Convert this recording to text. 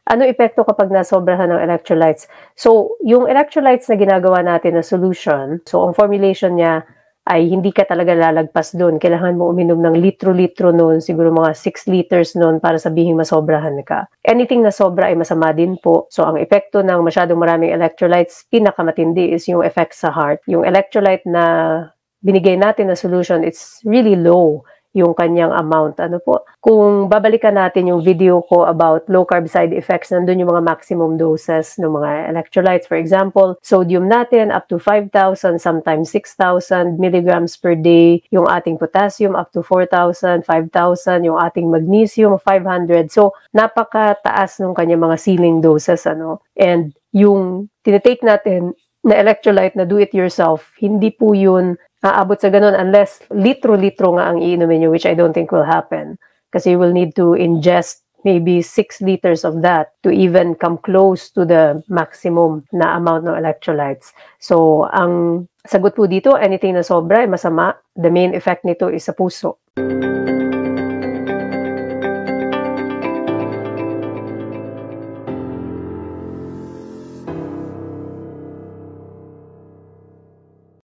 Ano epekto kapag nasobrahan ng electrolytes? So, yung electrolytes na ginagawa natin na solution, so ang formulation niya ay hindi ka talaga lalagpas do'n. Kailangan mo uminom ng litro-litro no'n, siguro mga 6 liters no'n para sabihing masobrahan ka. Anything na sobra ay masama din po. So, ang epekto ng masyadong maraming electrolytes, pinakamatindi is yung effect sa heart. Yung electrolyte na binigay natin na solution, it's really low yung kanyang amount. Ano po? Kung babalikan natin yung video ko about low carb side effects, nandun yung mga maximum doses ng mga electrolytes. For example, sodium natin up to 5,000, sometimes 6,000 milligrams per day. Yung ating potassium up to 4,000, 5,000. Yung ating magnesium 500. So, napakataas ng kanyang mga ceiling doses. And yung tinitake natin na electrolyte na do it yourself, hindi po yun aabot sa ganun unless litro-litro nga ang iinumin nyo, which I don't think will happen. Kasi you will need to ingest maybe 6 liters of that to even come close to the maximum na amount ng electrolytes. So, ang sagot po dito, anything na sobra ay masama. The main effect nito is sa puso.